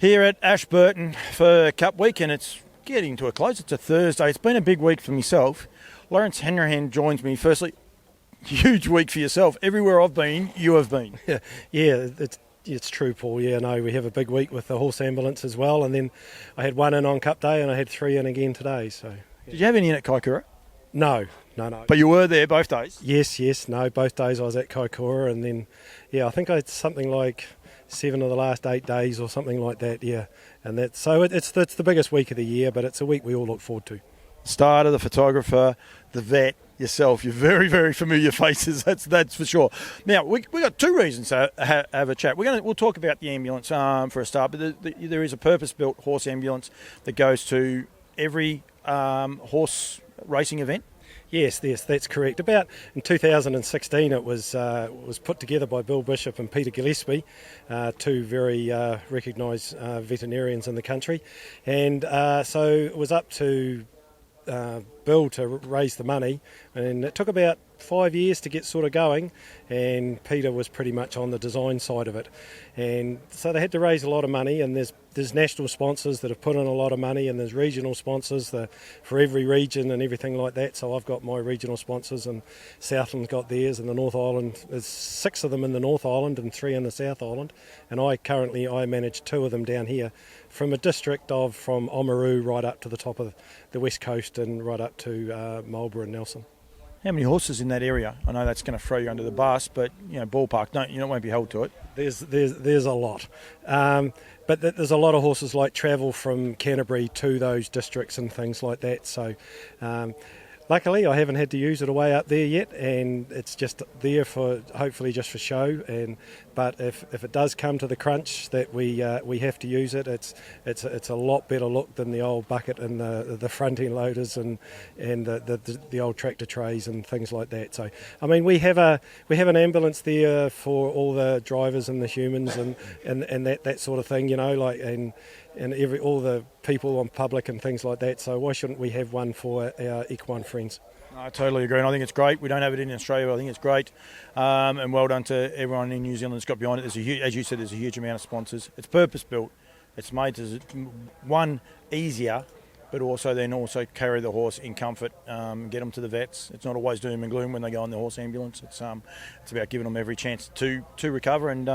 here at Ashburton for Cup Week, and it's getting to a close. It's a Thursday. It's been a big week for myself. Laurence Hanrahan joins me. Firstly, huge week for yourself. Everywhere I've been, you have been. Yeah, it's true, Paul. Yeah, no, we have a big week with the horse ambulance as well, and then I had one in on Cup Day and I had three in again today. So, yeah. Did you have any in at Kaikoura? No. But you were there both days? Yes, no, both days I was at Kaikoura, and then, I think I had something like 7 of the last 8 days or something like that, yeah. And it's the biggest week of the year, but it's a week we all look forward to. Starter, the photographer, the vet, yourself, you're very, very familiar faces, that's for sure. Now, we got two reasons to have a chat. We'll talk about the ambulance for a start, but there is a purpose-built horse ambulance that goes to every horse racing event. Yes, that's correct. About in 2016, it was put together by Bill Bishop and Peter Gillespie, two very recognised veterinarians in the country, and so it was up to Bill to raise the money, and it took about 5 years to get sort of going, and Peter was pretty much on the design side of it, and so they had to raise a lot of money, and there's national sponsors that have put in a lot of money, and there's regional sponsors for every region and everything like that. So I've got my regional sponsors, and Southland's got theirs, and the North Island, there's 6 of them in the North Island and 3 in the South Island, and I manage 2 of them down here from a district from Oamaru right up to the top of the west coast and right up to Marlborough and Nelson. How many horses in that area? I know that's going to throw you under the bus, but ballpark, you won't be held to it. There's a lot, but there's a lot of horses like travel from Canterbury to those districts and things like that. So, luckily, I haven't had to use it away up there yet, and it's just there for hopefully just for show. But if it does come to the crunch that we have to use it, it's a lot better look than the old bucket and the front end loaders and the old tractor trays and things like that. So I mean we have an ambulance there for all the drivers and the humans and that sort of thing, and all the people on public and things like that. So why shouldn't we have one for our equine friends? I totally agree, and I think it's great. We don't have it in Australia, but I think it's great. And well done to everyone in New Zealand that's got behind it. As you said, there's a huge amount of sponsors. It's purpose-built. It's made to, one, easier, but also carry the horse in comfort, get them to the vets. It's not always doom and gloom when they go on the horse ambulance. It's about giving them every chance to recover and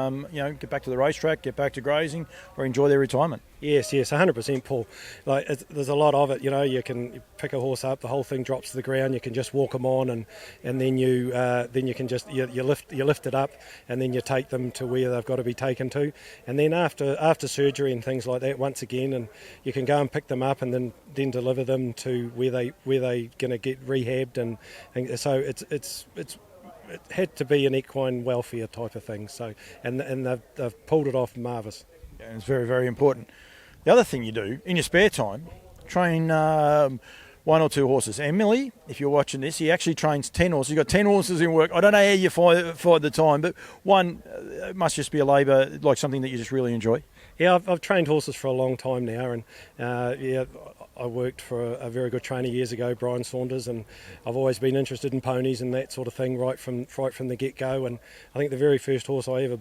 get back to the racetrack, get back to grazing, or enjoy their retirement. Yes, 100%, Paul. There's a lot of it. You can pick a horse up, the whole thing drops to the ground. You can just walk them on, and then you can just you lift it up, and then you take them to where they've got to be taken to. And then after surgery and things like that, once again, and you can go and pick them up, and then deliver them to where they going to get rehabbed, and so it had to be an equine welfare type of thing. So and they've pulled it off marvellous. Yeah, and it's very, very important. The other thing you do in your spare time, train 1 or 2 horses. And Millie, if you're watching this, he actually trains 10 horses. You've got 10 horses in work. I don't know how you find the time, but one must just be a labour, like something that you just really enjoy. Yeah, I've trained horses for a long time now, and I worked for a very good trainer years ago, Brian Saunders, and I've always been interested in ponies and that sort of thing right from the get-go. And I think the very first horse I ever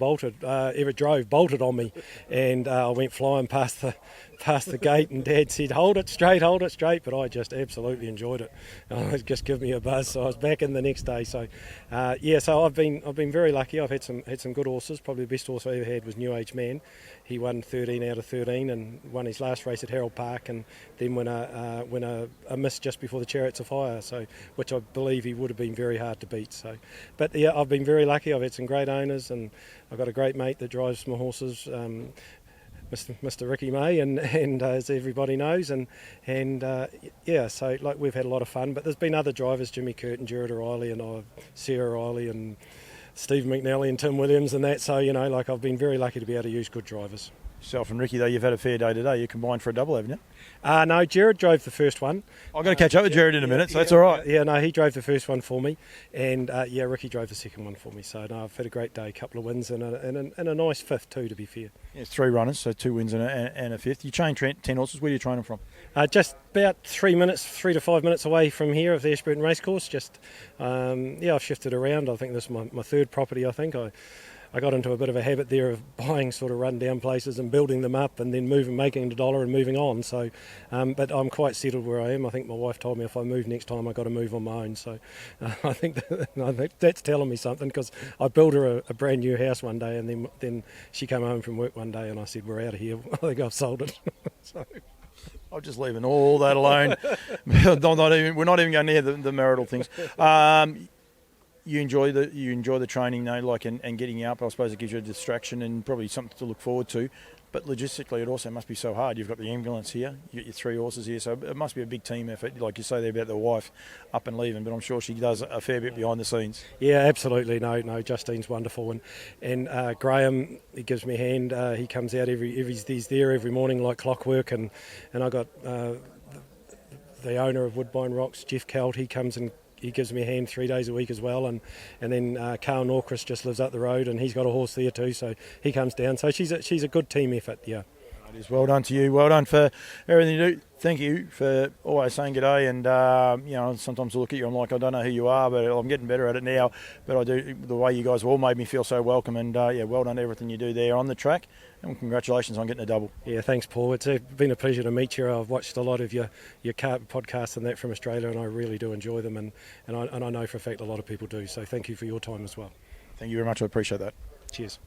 drove bolted on me, and I went flying past the gate, and Dad said, hold it straight, but I just absolutely enjoyed it. Just give me a buzz. So I was back in the next day. So so I've been very lucky. I've had some good horses. Probably the best horse I ever had was New Age Man. He won 13 out of 13 and won his last race at Harold Park, and then won a miss just before the Chariots of Fire, so which I believe he would have been very hard to beat. So, but yeah, I've been very lucky. I've had some great owners, and I've got a great mate that drives my horses, Mr. Ricky May, and as everybody knows, so we've had a lot of fun. But there's been other drivers, Jimmy Curtin, Jared O'Reilly, and Sarah Riley, and Steve McNally and Tim Williams and that. So I've been very lucky to be able to use good drivers. Yourself and Ricky, though, you've had a fair day today. You combined for a double, haven't you? No, Jared drove the first one. I've got to catch up with Jared in a minute, so that's all right. Yeah, no, he drove the first one for me, and Ricky drove the second one for me. So no, I've had a great day, a couple of wins and a nice fifth too, to be fair. Yeah, it's 3 runners, so 2 wins and a fifth. You train 10 horses. Where do you train them from? Just about 3 to 5 minutes away from here of the Ashburton Racecourse. I've shifted around. I think this is my third property. I think I got into a bit of a habit there of buying sort of run-down places and building them up and then making $1 and moving on. So, but I'm quite settled where I am. I think my wife told me if I move next time, I've got to move on my own. So I think that's telling me something, because I built her a brand new house one day, and then she came home from work one day and I said, we're out of here. I think I've sold it. So. I'm just leaving all that alone. We're not even going near the marital things. You enjoy the training though, like and getting up. I suppose it gives you a distraction and probably something to look forward to. But logistically, it also must be so hard. You've got the ambulance here, you got your 3 horses here, so it must be a big team effort. Like you say there about the wife up and leaving, but I'm sure she does a fair bit behind the scenes. Yeah, absolutely. No, Justine's wonderful, and Graham, he gives me a hand. He comes out he's there every morning like clockwork, and I got the owner of Woodbine Rocks, Jeff Celt. He comes and he gives me a hand 3 days a week as well, and then Carl Norcris just lives up the road, and he's got a horse there too, so he comes down. So she's a good team effort, yeah. It is. Well done to you. Well done for everything you do. Thank you for always saying g'day. And sometimes I look at you, I'm like, I don't know who you are, but I'm getting better at it now. But I do. The way you guys have all made me feel so welcome. And well done everything you do there on the track. And congratulations on getting a double. Yeah, thanks, Paul. It's been a pleasure to meet you. I've watched a lot of your podcasts and that from Australia, and I really do enjoy them. And I know for a fact a lot of people do. So thank you for your time as well. Thank you very much. I appreciate that. Cheers.